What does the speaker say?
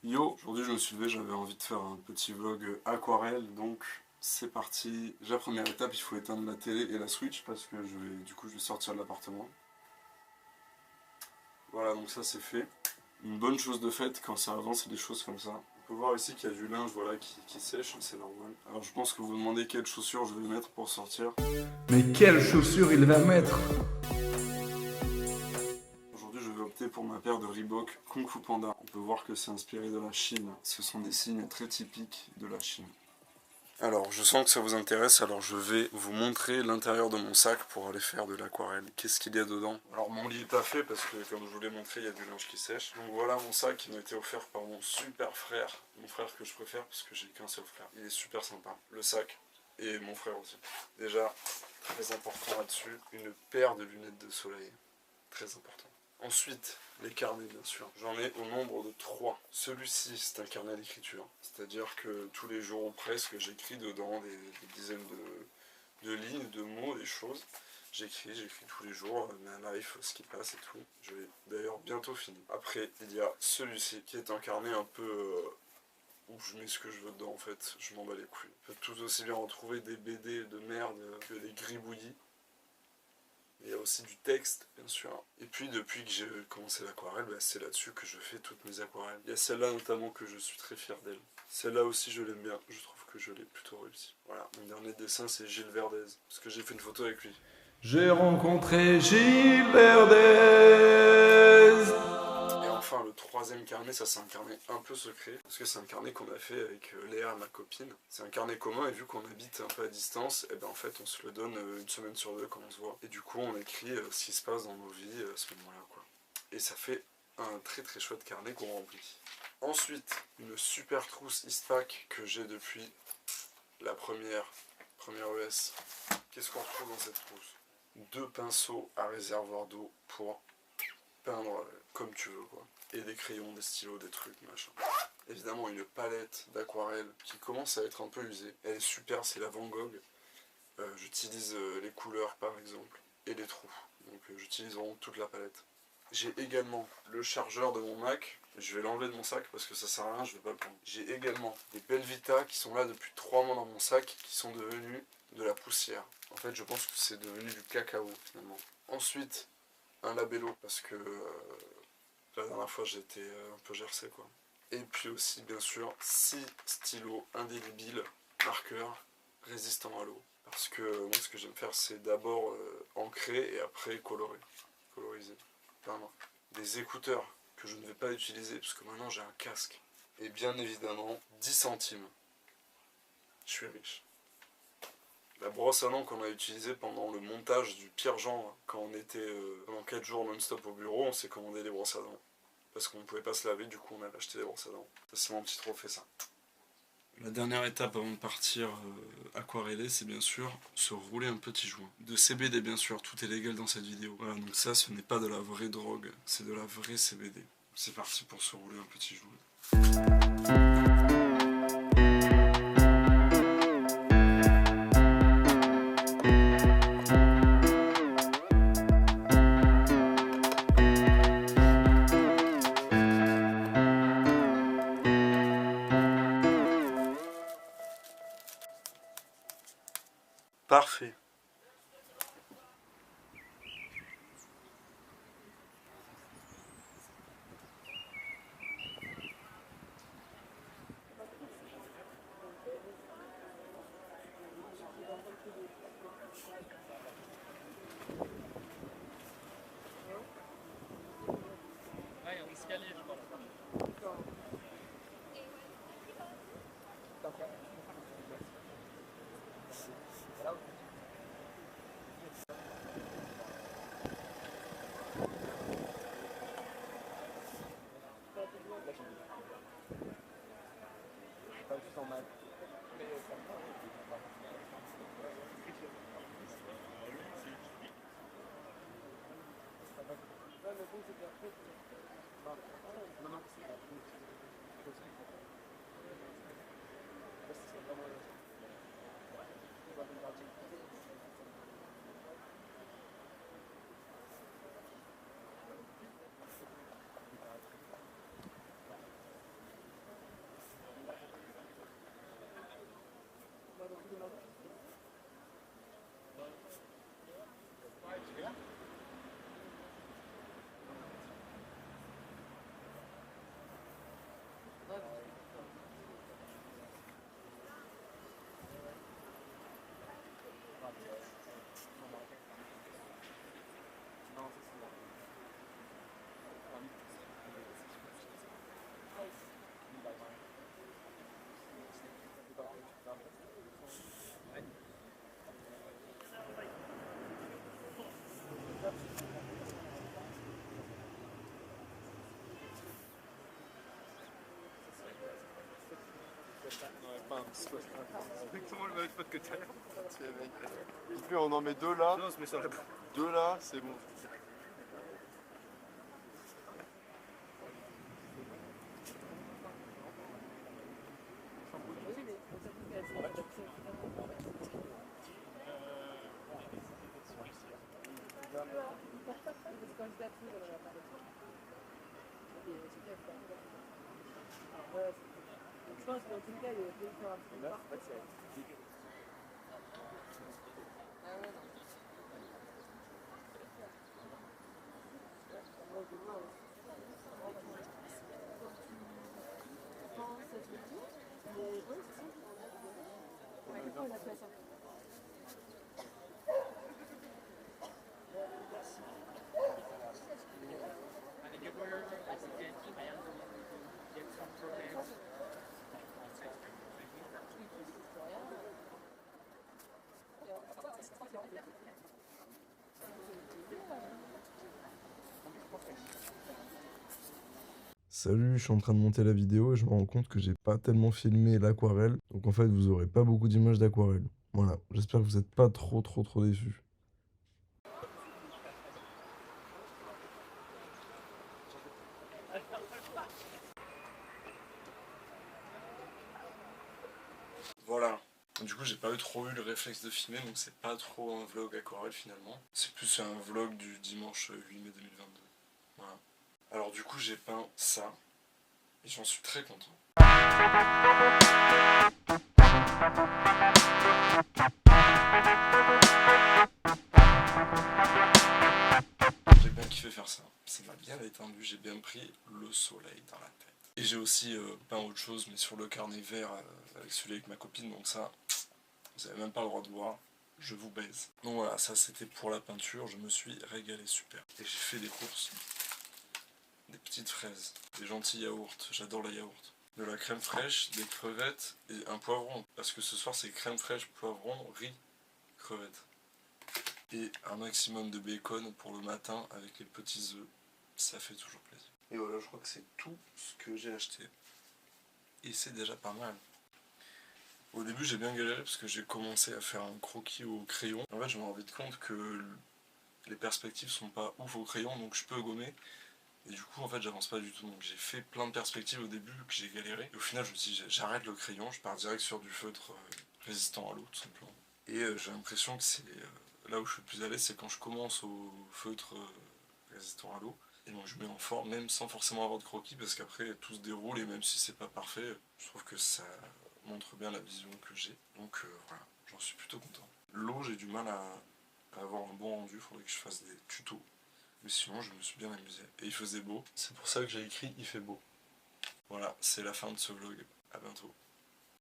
Yo, aujourd'hui je me suis levé, j'avais envie de faire un petit vlog aquarelle, donc c'est parti. Déjà première étape, il faut éteindre la télé et la Switch parce que je vais sortir de l'appartement. Voilà, donc ça c'est fait. Une bonne chose de faite quand ça avance, c'est des choses comme ça. On peut voir ici qu'il y a du linge voilà, qui sèche, c'est normal. Alors je pense que vous vous demandez quelles chaussures je vais mettre pour sortir. Mais quelles chaussures il va mettre? Aujourd'hui je vais opter pour ma paire de Reebok Kung Fu Panda. On peut voir que c'est inspiré de la Chine. Ce sont des signes très typiques de la Chine. Alors, je sens que ça vous intéresse, alors je vais vous montrer l'intérieur de mon sac pour aller faire de l'aquarelle. Qu'est-ce qu'il y a dedans? Alors, mon lit est pas fait parce que, comme je vous l'ai montré, il y a du linge qui sèche. Donc voilà mon sac qui m'a été offert par mon super frère, mon frère que je préfère parce que j'ai qu'un seul frère. Il est super sympa. Le sac et mon frère aussi. Déjà, très important là-dessus, une paire de lunettes de soleil. Très important. Ensuite, les carnets bien sûr. J'en ai au nombre de 3. Celui-ci, c'est un carnet d'écriture. C'est-à-dire que tous les jours ou presque, j'écris dedans des dizaines de lignes, de mots, des choses. J'écris tous les jours, ma life, ce qui passe et tout. Je vais d'ailleurs bientôt finir. Après, il y a celui-ci qui est un carnet un peu où je mets ce que je veux dedans en fait. Je m'en bats les couilles. Je peux tout aussi bien retrouver des BD de merde que des gribouillis. Il y a aussi du texte, bien sûr. Et puis, depuis que j'ai commencé l'aquarelle, c'est là-dessus que je fais toutes mes aquarelles. Il y a celle-là notamment que je suis très fier d'elle. Celle-là aussi, je l'aime bien. Je trouve que je l'ai plutôt réussi. Voilà, mon dernier dessin, c'est Gilles Verdez. Parce que j'ai fait une photo avec lui. J'ai rencontré Gilles Verdez. Et enfin, le troisième carnet, ça c'est un carnet un peu secret. Parce que c'est un carnet qu'on a fait avec Léa, ma copine. C'est un carnet commun et vu qu'on habite un peu à distance, et ben en fait on se le donne une semaine sur deux quand on se voit. Et du coup on écrit ce qui se passe dans nos vies à ce moment-là quoi. Et ça fait un très très chouette carnet qu'on remplit. Ensuite, une super trousse Eastpak que j'ai depuis la première ES. Qu'est-ce qu'on retrouve dans cette trousse? 2 pinceaux à réservoir d'eau pour peindre comme tu veux quoi. Et des crayons, des stylos, des trucs, machin. Évidemment une palette d'aquarelle qui commence à être un peu usée. Elle est super, c'est la Van Gogh. J'utilise les couleurs par exemple et les trous. Donc j'utilise vraiment toute la palette. J'ai également le chargeur de mon Mac. Je vais l'enlever de mon sac parce que ça sert à rien, je vais pas le prendre. J'ai également des Belvita qui sont là depuis 3 mois dans mon sac, qui sont devenus de la poussière. En fait, je pense que c'est devenu du cacao finalement. Ensuite, un labello parce que la dernière fois j'étais un peu gercé quoi. Et puis aussi bien sûr 6 stylos indélébiles, marqueurs, résistants à l'eau. Parce que moi ce que j'aime faire c'est d'abord ancrer et après coloriser. Peindre. Des écouteurs que je ne vais pas utiliser parce que maintenant j'ai un casque. Et bien évidemment 10 centimes. Je suis riche. La brosse à dents qu'on a utilisée pendant le montage du pire genre, quand on était pendant 4 jours non-stop au bureau, on s'est commandé des brosses à dents. Parce qu'on ne pouvait pas se laver, du coup on avait acheté des brosses à dents. Ça c'est mon petit trophée ça. La dernière étape avant de partir aquareller, c'est bien sûr se rouler un petit joint. De CBD bien sûr, tout est légal dans cette vidéo. Voilà, donc ça ce n'est pas de la vraie drogue, c'est de la vraie CBD. C'est parti pour se rouler un petit joint. Parfait. exactement le même spot que tout à l'heure. Et puis on en met 2 là. Non, on se met sur la 2 là, c'est bon. Je pense qu'en tout cas, il y a des gens à faire. Salut, je suis en train de monter la vidéo et je me rends compte que j'ai pas tellement filmé l'aquarelle. Donc en fait, vous aurez pas beaucoup d'images d'aquarelle. Voilà, j'espère que vous êtes pas trop déçus. Voilà. Du coup, j'ai pas trop eu le réflexe de filmer, donc c'est pas trop un vlog aquarelle finalement. C'est plus un vlog du dimanche 8 mai 2022. Voilà. Alors du coup, j'ai peint ça, et j'en suis très content. J'ai bien kiffé faire ça. Ça m'a bien étendu, j'ai bien pris le soleil dans la tête. Et j'ai aussi peint autre chose, mais sur le carnet vert avec celui avec ma copine, donc ça, vous avez même pas le droit de voir. Je vous baise. Donc voilà, ça c'était pour la peinture, je me suis régalé super. Et j'ai fait des courses. Des petites fraises, des gentils yaourts, j'adore les yaourts. De la crème fraîche, des crevettes et un poivron. Parce que ce soir c'est crème fraîche, poivron, riz, crevettes. Et un maximum de bacon pour le matin avec les petits œufs. Ça fait toujours plaisir. Et voilà, je crois que c'est tout ce que j'ai acheté. Et c'est déjà pas mal. Au début j'ai bien galéré parce que j'ai commencé à faire un croquis au crayon. En fait je me rends vite compte que les perspectives sont pas ouf au crayon, donc je peux gommer. Et du coup en fait j'avance pas du tout, donc j'ai fait plein de perspectives au début que j'ai galéré. Et au final je me suis dit j'arrête le crayon, je pars direct sur du feutre résistant à l'eau tout simplement. Et j'ai l'impression que c'est là où je suis le plus à l'aise, c'est quand je commence au feutre résistant à l'eau. Et donc je mets en forme même sans forcément avoir de croquis, parce qu'après tout se déroule et même si c'est pas parfait, je trouve que ça montre bien la vision que j'ai. Donc voilà, j'en suis plutôt content. L'eau j'ai du mal à avoir un bon rendu, il faudrait que je fasse des tutos. Mais sinon je me suis bien amusé. Et il faisait beau, c'est pour ça que j'ai écrit il fait beau. Voilà, c'est la fin de ce vlog, à bientôt.